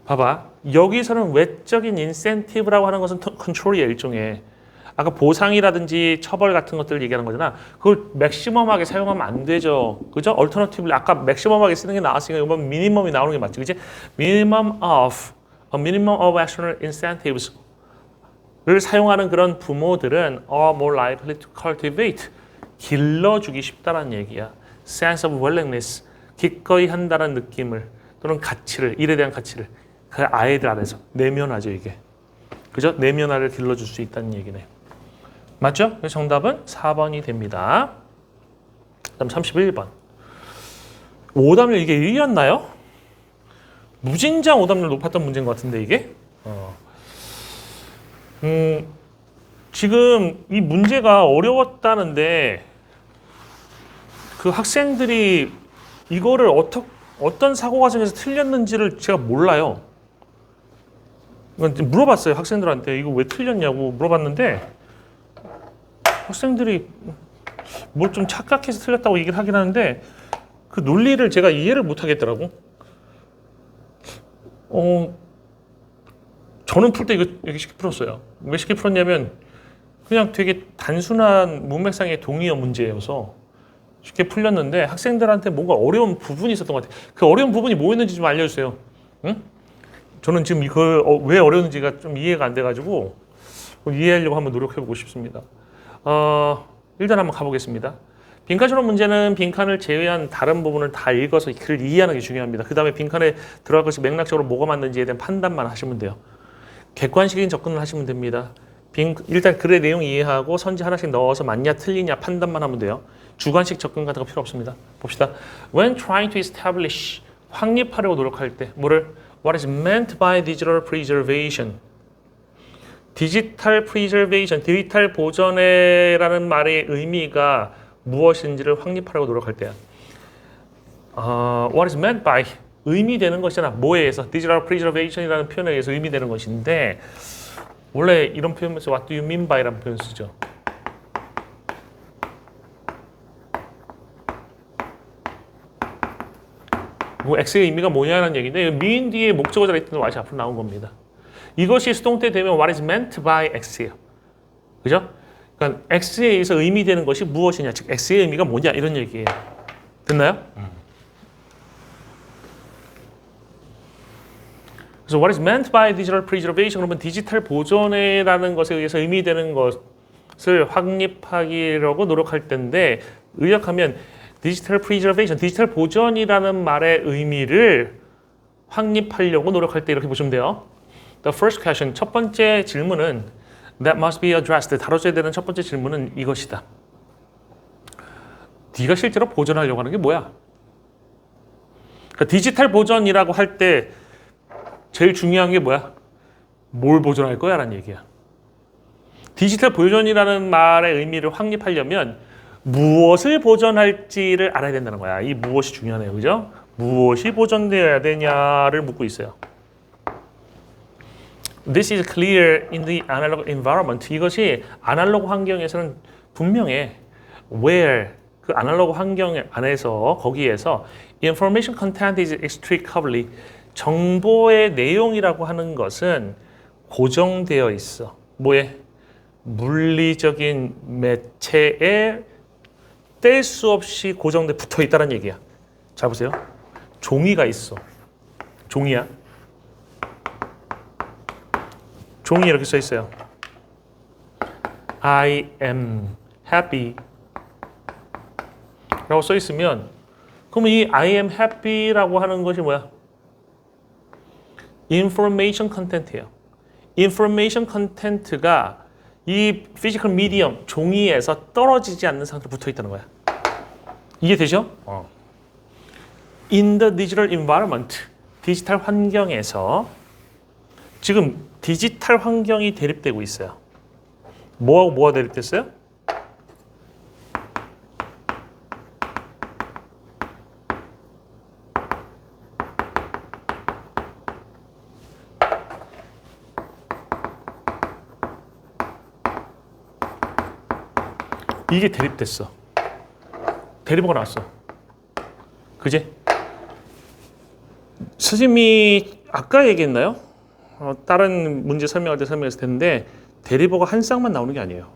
봐봐. 여기서는 외적인 인센티브라고 하는 것은 컨트롤이에요. 일종의. 아까 보상이라든지 처벌 같은 것들을 얘기하는 거잖아. 그걸 맥시멈하게 사용하면 안 되죠. 그죠? 얼터너티브를 아까 맥시멈하게 쓰는 게 나왔으니까 이번 미니멈이 나오는 게 맞지. 그치? minimum of external incentives를 사용하는 그런 부모들은 are more likely to cultivate. 길러주기 쉽다는 얘기야. sense of willingness. 기꺼이 한다는 느낌을 또는 가치를, 일에 대한 가치를 그 아이들 안에서 내면화죠, 이게. 그죠? 내면화를 길러줄 수 있다는 얘기네. 맞죠? 그래서 정답은 4번이 됩니다. 그다음 31번. 오답률 이게 1이었나요? 무진장 오답률 높았던 문제인 것 같은데 이게? 지금 이 문제가 어려웠다는데 그 학생들이 이거를 어떤 사고 과정에서 틀렸는지를 제가 몰라요. 물어봤어요. 학생들한테 이거 왜 틀렸냐고 물어봤는데 학생들이 뭘 좀 착각해서 틀렸다고 얘기를 하긴 하는데 그 논리를 제가 이해를 못 하겠더라고. 저는 풀 때 이거 쉽게 풀었어요. 왜 쉽게 풀었냐면 그냥 되게 단순한 문맥상의 동의어 문제여서 쉽게 풀렸는데 학생들한테 뭔가 어려운 부분이 있었던 것 같아요. 그 어려운 부분이 뭐였는지 좀 알려주세요. 응? 저는 지금 이거 왜 어려운지가 좀 이해가 안 돼가지고 이해하려고 한번 노력해보고 싶습니다. 일단 한번 가보겠습니다. 빈칸처럼 문제는 빈칸을 제외한 다른 부분을 다 읽어서 글을 이해하는 게 중요합니다. 그 다음에 빈칸에 들어갈 것이 맥락적으로 뭐가 맞는지에 대한 판단만 하시면 돼요. 객관식인 접근을 하시면 됩니다. 일단 글의 내용 이해하고 선지 하나씩 넣어서 맞냐 틀리냐 판단만 하면 돼요. 주관식 접근 같은 거 필요 없습니다. 봅시다. When trying to establish, 확립하려고 노력할 때 뭐를? What is meant by digital preservation? 디지털 preservation, 디지털 보존이라는 말의 의미가 무엇인지를 확립하려고 노력할 때야. What is meant by, 의미되는 것이잖아. 뭐에 의해서? 디지털 preservation이라는 표현에 의해서 의미되는 것인데 원래 이런 표현에서 What do you mean by 라는 표현 쓰죠. 뭐 X의 의미가 뭐냐는 얘기인데 mean 뒤에 목적어 자리에 있던 Y이 앞으로 나온 겁니다. 이것이 수동태 되면 What is meant by X예요. 그죠? 그러니까 X에 의해서 의미되는 것이 무엇이냐, 즉 X의 의미가 뭐냐 이런 얘기예요. 됐나요? 그래서 What is meant by digital preservation 그러면 디지털 보존이라는 것에 의해서 의미되는 것을 확립하려고 노력할 텐데 의역하면 디지털 preservation, 디지털 보존이라는 말의 의미를 확립하려고 노력할 때 이렇게 보시면 돼요. The first question, 첫 번째 질문은 that must be addressed, 다뤄져야 되는 첫 번째 질문은 이것이다. 네가 실제로 보존하려고 하는 게 뭐야? 그러니까 디지털 보존이라고 할 때 제일 중요한 게 뭐야? 뭘 보존할 거야? 라는 얘기야. 디지털 보존이라는 말의 의미를 확립하려면 무엇을 보존할지를 알아야 된다는 거야. 이 무엇이 중요하네요. 그죠? 무엇이 보존되어야 되냐를 묻고 있어요. This is clear in the analog environment. 이것이 아날로그 환경에서는 분명해. Where 그 아날로그 환경 안에서 거기에서 information content is strictly 정보의 내용이라고 하는 것은 고정되어 있어. 뭐에? 물리적인 매체에 뗄 수 없이 고정돼 붙어 있다는 얘기야. 자 보세요. 종이가 있어. 종이야. 종이 이렇게 써 있어요. I am happy 라고 써 있으면 그러면 이 I am happy라고 하는 것이 뭐야? information content예요. information content가 이 physical medium, 종이에서 떨어지지 않는 상태로 붙어 있다는 거야. 이해되죠? In the digital environment, 디지털 환경에서 지금 디지털 환경이 대립되고 있어요. 뭐하고 뭐가 대립됐어요? 이게 대립됐어. 대립어가 나왔어. 그지? 선생님이 아까 얘기했나요? 다른 문제 설명할 때 설명했을 텐데 대립어가 한 쌍만 나오는 게 아니에요.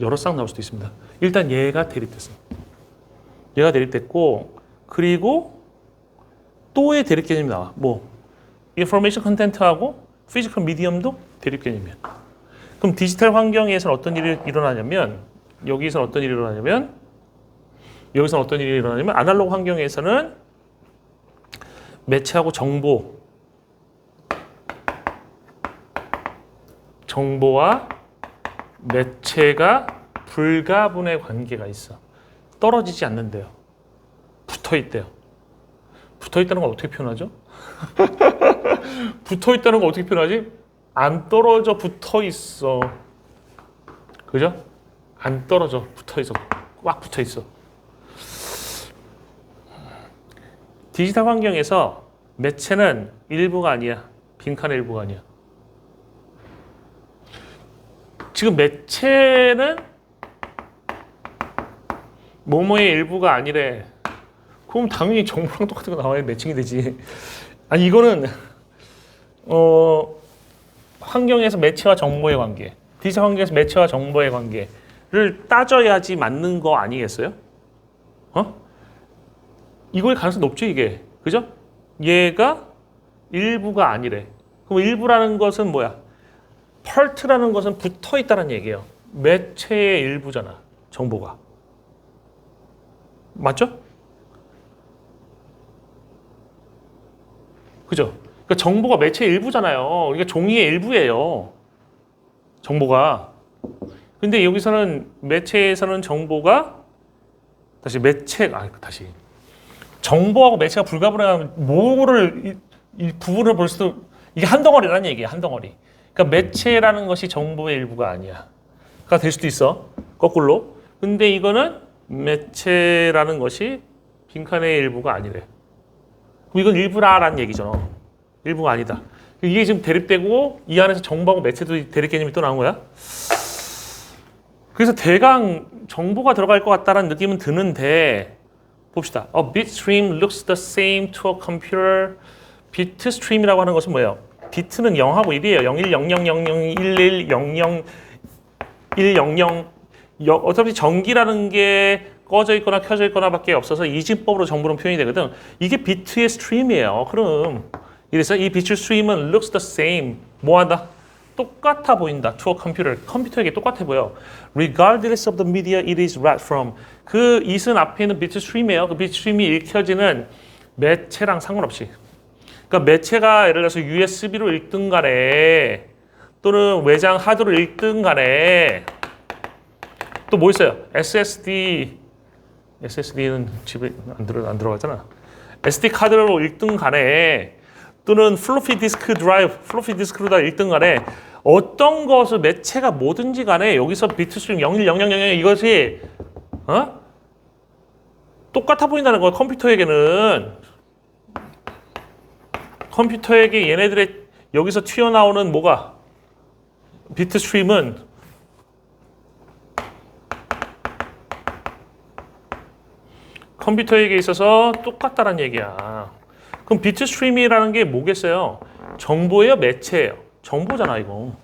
여러 쌍 나올 수도 있습니다. 일단 얘가 대립됐어. 얘가 대립됐고 그리고 또의 대립 개념이 나와. 뭐? 인포메이션 컨텐트하고 피지컬 미디엄도 대립 개념이야. 그럼 디지털 환경에서는 어떤 일이 일어나냐면 여기서는 어떤 일이 일어나냐면 여기서는 어떤 일이 일어나냐면 아날로그 환경에서는 매체하고 정보와 매체가 불가분의 관계가 있어. 떨어지지 않는데요. 붙어있대요. 붙어있다는 건 어떻게 표현하죠? 붙어있다는 건 어떻게 표현하지? 안 떨어져 붙어있어. 그죠? 안 떨어져. 붙어있어. 꽉 붙어있어. 디지털 환경에서 매체는 일부가 아니야. 빈칸의 일부가 아니야. 지금 매체는 뭐뭐의 일부가 아니래. 그럼 당연히 정보랑 똑같은 거 나와야 매칭이 되지. 아니 이거는 환경에서 매체와 정보의 관계, 디지털 환경에서 매체와 정보의 관계를 따져야지 맞는 거 아니겠어요? 이거의 가능성이 높죠 이게. 그죠? 얘가 일부가 아니래. 그럼 일부라는 것은 뭐야? part라는 것은 붙어 있다는 얘기예요. 매체의 일부잖아. 정보가. 맞죠? 그죠? 그러니까 정보가 매체의 일부잖아요. 그러니까 종이의 일부예요. 정보가. 근데 여기서는 매체에서는 정보가 다시 정보하고 매체가 불가분하면 뭐를 이 부분을 볼 수도 이게 한 덩어리라는 얘기예요. 한 덩어리. 그러니까 매체라는 것이 정보의 일부가 아니야. 가 될 수도 있어. 거꾸로. 근데 이거는 매체라는 것이 빈칸의 일부가 아니래. 그럼 이건 일부라라는 얘기죠. 일부가 아니다. 이게 지금 대립되고 이 안에서 정보하고 매체도 대립 개념이 또 나온 거야. 그래서 대강 정보가 들어갈 것 같다는 느낌은 드는데 봅시다. A bit stream looks the same to a computer. 비트 스트림이라고 하는 것은 뭐예요? 비트는 0하고 1이에요. 0100111100 어차피 전기라는 게 꺼져 있거나 켜져 있거나 밖에 없어서 이진법으로 정보는 표현이 되거든. 이게 비트의 스트림이에요. 그럼 이래서 이 비트 스트림은 looks the same. 뭐 한다? 똑같아 보인다. to a computer. 컴퓨터에게 똑같아 보여. Regardless of the media it is read from. 그 it은 앞에 있는 비트 스트림이에요. 그 비트 스트림이 읽혀지는 매체랑 상관없이. 그러니까 매체가 예를 들어서 USB로 읽든 간에 또는 외장 하드로 읽든 간에 또 뭐 있어요? SSD는 집에 안 들어가잖아. SD 카드로 읽든 간에 또는 플로피 디스크 드라이브, 플로피 디스크로 다 읽든 간에 어떤 것을 매체가 뭐든지 간에 여기서 비트 스트림 010000 이것이 똑같아 보인다는 거야. 컴퓨터에게 얘네들의 여기서 튀어나오는 뭐가 비트 스트림은 컴퓨터에게 있어서 똑같다는 얘기야. 그럼 비트 스트림이라는 게 뭐겠어요? 정보예요, 매체예요? 정보잖아 이거.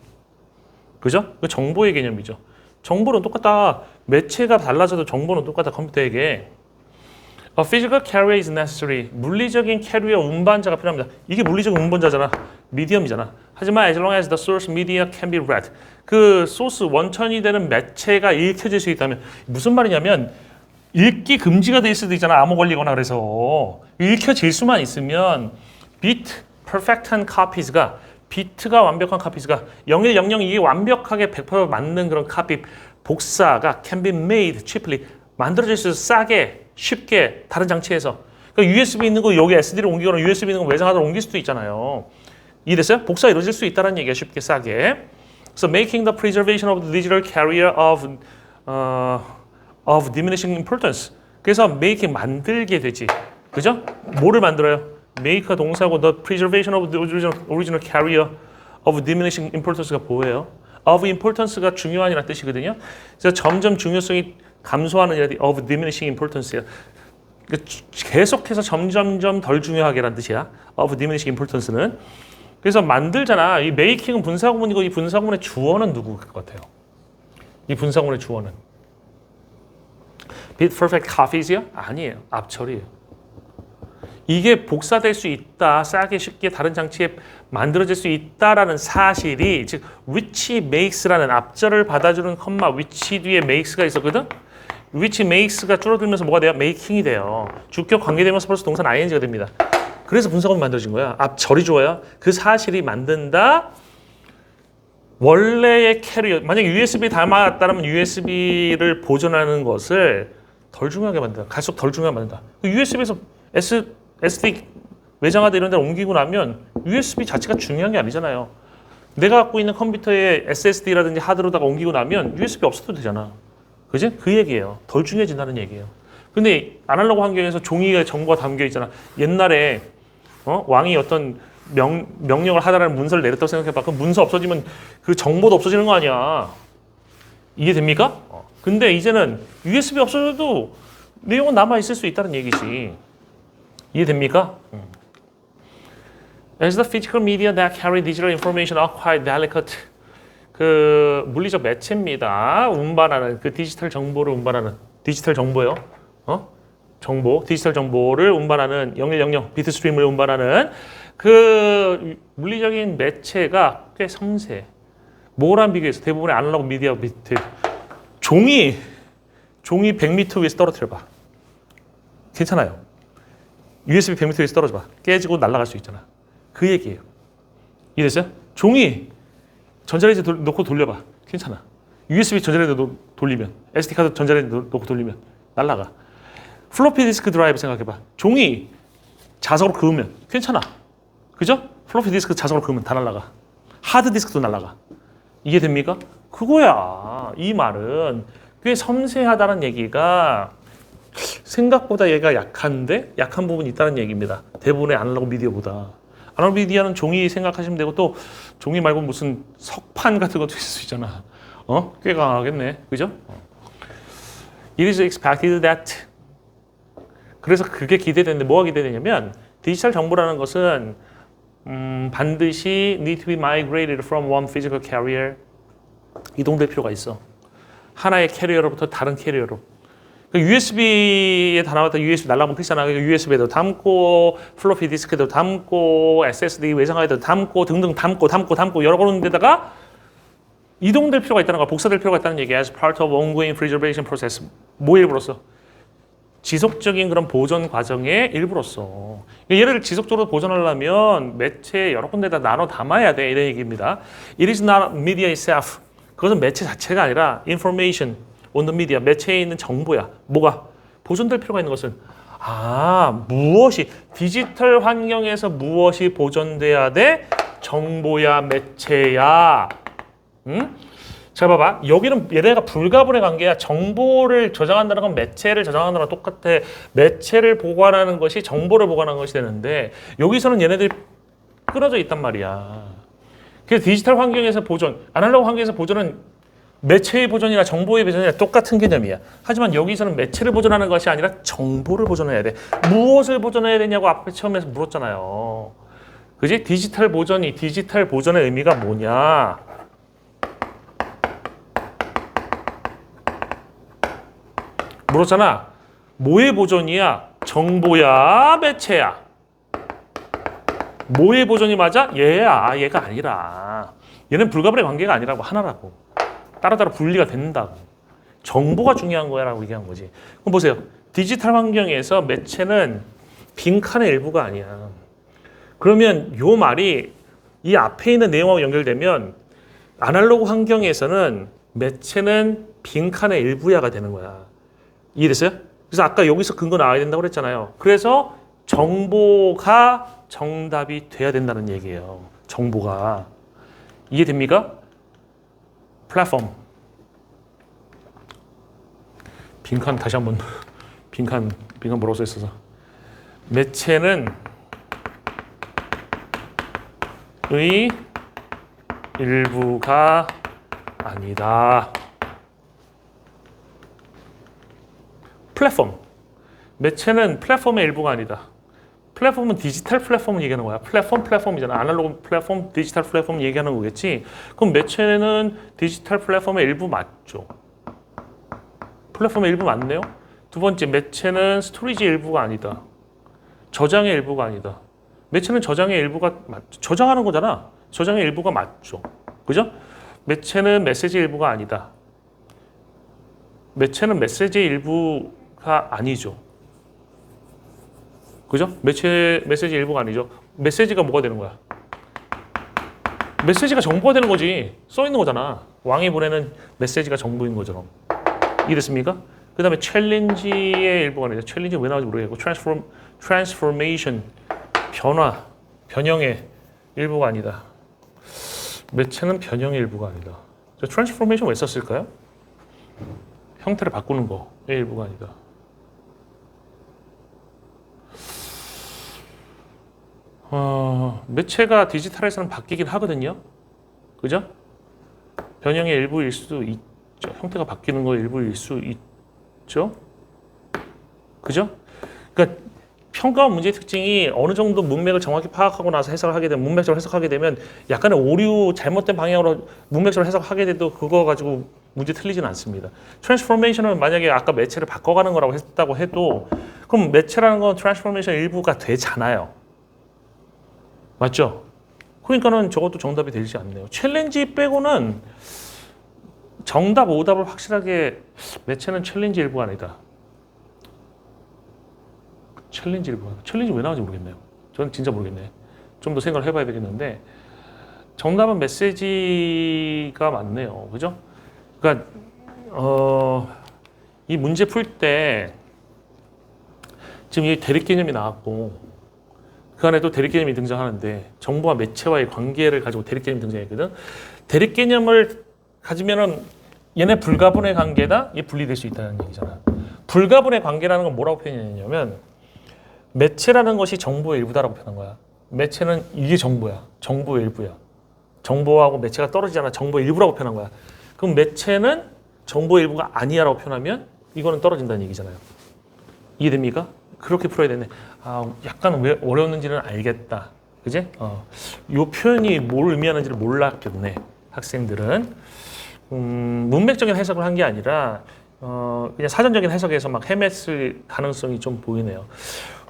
그죠? 그 정보의 개념이죠. 정보는 똑같다. 매체가 달라져도 정보는 똑같다. 컴퓨터에게. A physical carrier is necessary. 물리적인 캐리어 운반자가 필요합니다. 이게 물리적인 운반자잖아. 미디엄이잖아. 하지만 as long as the source media can be read. 그 소스 원천이 되는 매체가 읽혀질 수 있다면 무슨 말이냐면 읽기 금지가 될 수도 있잖아. 암호 걸리거나 그래서 읽혀질 수만 있으면 bit perfect한 copies가 비트가 완벽한 copies가 0100 이게 완벽하게 100% 맞는 그런 카피 복사가 can be made cheaply 만들어질 수 있어. 싸게 쉽게 다른 장치에서. 그러니까 USB 있는 거 여기 SD를 옮기거나 USB 있는 거 외장 하드로 옮길 수도 있잖아요. 이해됐어요? 복사 이루어질 수 있다는 얘기야. 쉽게 싸게. So making the preservation of the digital carrier of diminishing importance. 그래서 making 만들게 되지. 그죠? 뭐를 만들어요? make가 동사고 the preservation of the original carrier of diminishing importance가 뭐예요? of importance가 중요한이라는 뜻이거든요. 그래서 점점 중요성이 감소하는 이라는 of diminishing importance야. 그러니까 계속해서 점점점 덜 중요하게라는 뜻이야. of diminishing importance는. 그래서 만들잖아. 이 making은 분사구문이고 이 분사구문의 주어는 누구 같아요? 이 분사구문의 주어는 bit perfect copies요? 아니에요. 앞처리예요. 이게 복사될 수 있다. 싸게 쉽게 다른 장치에 만들어질 수 있다라는 사실이 즉 which makes라는 앞절을 받아주는 컴마 which 뒤에 makes가 있었거든. which makes가 줄어들면서 뭐가 돼요? making이 돼요. 주격 관계되면서 벌써 동사는 ing가 됩니다. 그래서 분사구문이 만들어진 거야. 앞절이 좋아요. 그 사실이 만든다. 원래의 캐리어 만약에 USB 닮았다면 USB를 보존하는 것을 덜 중요하게 만든다. 갈수록 덜 중요하게 만든다. USB에서 SD 외장하드 이런 데를 옮기고 나면 USB 자체가 중요한 게 아니잖아요. 내가 갖고 있는 컴퓨터에 SSD라든지 하드로다가 옮기고 나면 USB 없어도 되잖아. 그지? 그 얘기예요. 덜 중요해진다는 얘기예요. 근데 아날로그 환경에서 종이에 정보가 담겨 있잖아. 옛날에 왕이 어떤 명령을 하다라는 문서를 내렸다고 생각해봐. 그럼 문서 없어지면 그 정보도 없어지는 거 아니야. 이해됩니까? 근데 이제는 USB 없어져도 내용은 남아있을 수 있다는 얘기지. 이해됩니까? As the physical media that carry digital information are quite delicate. 그 물리적 매체입니다. 운반하는 그 디지털 정보를 운반하는 디지털 정보요. 정보, 디지털 정보를 운반하는 0100 비트 스트림을 운반하는 그 물리적인 매체가 꽤 섬세해. 뭐랑 비교해서 대부분의 아날로그 미디어 밑에 종이 100m 위에서 떨어뜨려봐. 괜찮아요. USB 100m 위에서 떨어져봐. 깨지고 날아갈 수 있잖아. 그 얘기예요. 이해됐어요? 종이 전자레인지 놓고 돌려봐. 괜찮아. USB 전자레인지 돌리면 SD카드 전자레인지 놓고 돌리면 날아가. 플로피 디스크 드라이브 생각해봐. 종이 자석으로 그으면 괜찮아. 그죠? 플로피 디스크 자석으로 그으면 다 날아가. 하드 디스크도 날아가. 이해됩니까? 그거야. 이 말은 꽤 섬세하다는 얘기가 생각보다 얘가 약한데 약한 부분이 있다는 얘기입니다. 대부분의 아날로그 미디어보다. 아날로그 미디어는 종이 생각하시면 되고 또 종이 말고 무슨 석판 같은 것도 있을 수 있잖아. 꽤 강하겠네. 그죠? It is expected that. 그래서 그게 기대되는데 뭐가 기대되냐면 디지털 정보라는 것은 반드시 need to be migrated from one physical carrier. 이동될 필요가 있어. 하나의 캐리어로부터 다른 캐리어로. USB에 다 나왔다 USB 날라가면 크잖아. USB에도 담고 플로피 디스크에도 담고 SSD 외장하에도 담고 등등 담고 여러 군데다가 이동될 필요가 있다는 거야. 복사될 필요가 있다는 얘기야. As part of ongoing preservation process. 뭐 일부로서? 지속적인 그런 보존 과정의 일부로서. 얘를 지속적으로 보존하려면 매체 여러 군데다 나눠 담아야 돼. 이런 얘기입니다. It is not media itself. 그것은 매체 자체가 아니라 information on the media. 매체에 있는 정보야. 뭐가? 보존될 필요가 있는 것은 무엇이 디지털 환경에서 무엇이 보존돼야 돼? 정보야, 매체야. 응? 자, 봐봐. 여기는 얘네가 불가분의 관계야. 정보를 저장한다는 건 매체를 저장하는 거랑 똑같아. 매체를 보관하는 것이 정보를 보관하는 것이 되는데 여기서는 얘네들이 끊어져 있단 말이야. 그래서 디지털 환경에서 보존, 아날로그 환경에서 보존은 매체의 보존이나 정보의 보존이나 똑같은 개념이야. 하지만 여기서는 매체를 보존하는 것이 아니라 정보를 보존해야 돼. 무엇을 보존해야 되냐고 앞에 처음에서 물었잖아요. 그지? 디지털 보존의 의미가 뭐냐? 물었잖아. 뭐의 보존이야? 정보야? 매체야? 뭐의 보존이 맞아? 얘야. 얘가 아니라. 얘는 불가분의 관계가 아니라고. 하나라고. 따로따로 분리가 된다고. 정보가 중요한 거야 라고 얘기한 거지. 그럼 보세요. 디지털 환경에서 매체는 빈칸의 일부가 아니야. 그러면 요 말이 이 앞에 있는 내용하고 연결되면 아날로그 환경에서는 매체는 빈칸의 일부야가 되는 거야. 이해됐어요? 그래서 아까 여기서 근거 나와야 된다고 그랬잖아요. 그래서 정보가 정답이 돼야 된다는 얘기예요. 정보가. 이해됩니까? 플랫폼. 빈칸 다시 한번 빈칸 뭐라고 써 있어서. 매체는 의 일부가 아니다. 플랫폼. 매체는 플랫폼의 일부가 아니다. 플랫폼은 디지털 플랫폼을 얘기하는 거야. 플랫폼이잖아. 아날로그 플랫폼, 디지털 플랫폼 얘기하는 거겠지. 그럼 매체는 디지털 플랫폼의 일부 맞죠? 플랫폼의 일부 맞네요. 두 번째, 매체는 스토리지의 일부가 아니다. 저장의 일부가 아니다. 매체는 저장의 일부가 맞죠. 저장하는 거잖아. 저장의 일부가 맞죠. 그죠? 매체는 메시지의 일부가 아니다. 매체는 메시지의 일부가 아니죠. 그죠? 메시지 일부가 아니죠. 메시지가 뭐가 되는 거야? 메시지가 정보가 되는 거지. 써 있는 거잖아. 왕이 보내는 메시지가 정보인 것처럼. 이해됐습니까? 그 다음에 챌린지의 일부가 아니죠. 챌린지 왜 나오는지 모르겠고 트랜스포메이션, 변형의 일부가 아니다. 매체는 변형의 일부가 아니다. 트랜스포메이션 왜 썼을까요? 형태를 바꾸는 거의 일부가 아니다. 매체가 디지털에서는 바뀌긴 하거든요. 그죠? 변형의 일부일 수도 있죠. 형태가 바뀌는 거의 일부일 수 있죠. 그죠? 그러니까 평가원 문제의 특징이 어느 정도 문맥을 정확히 파악하고 나서 해석을 하게 되면, 문맥적으로 해석하게 되면 약간의 오류, 잘못된 방향으로 문맥적으로 해석하게 돼도 그거 가지고 문제 틀리지는 않습니다. 트랜스포메이션은 만약에 아까 매체를 바꿔가는 거라고 했다고 해도 그럼 매체라는 건 트랜스포메이션 일부가 되잖아요. 맞죠? 그러니까는 저것도 정답이 되지 않네요. 챌린지 빼고는 정답, 오답을 확실하게 매체는 챌린지 일부가 아니다. 챌린지 일부가 챌린지 왜 나오는지 모르겠네요. 저는 진짜 모르겠네. 좀 더 생각을 해봐야 되겠는데 정답은 메시지가 맞네요. 그죠? 그러니까 이 문제 풀 때 지금 이 대립 개념이 나왔고 그 안에도 대립 개념이 등장하는데 정보와 매체와의 관계를 가지고 대립 개념이 등장했거든. 대립 개념을 가지면은 얘네 불가분의 관계다, 얘 분리될 수 있다는 얘기잖아. 불가분의 관계라는 건 뭐라고 표현했냐면 매체라는 것이 정보의 일부다라고 표현한 거야. 매체는 이게 정보야. 정보의 일부야. 정보하고 매체가 떨어지잖아. 정보의 일부라고 표현한 거야. 그럼 매체는 정보의 일부가 아니야라고 표현하면 이거는 떨어진다는 얘기잖아요. 이해됩니까? 그렇게 풀어야 되네. 약간 왜 어려웠는지는 알겠다. 그지? 요 표현이 뭘 의미하는지를 몰랐겠네. 학생들은. 문맥적인 해석을 한 게 아니라 그냥 사전적인 해석에서 막 헤맸을 가능성이 좀 보이네요.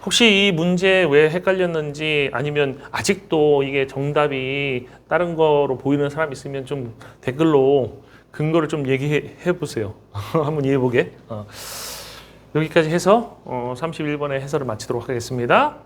혹시 이 문제 왜 헷갈렸는지 아니면 아직도 이게 정답이 다른 거로 보이는 사람 있으면 좀 댓글로 근거를 좀 얘기해 보세요. 한번 이해해 보게. 여기까지 해서 31번의 해설을 마치도록 하겠습니다.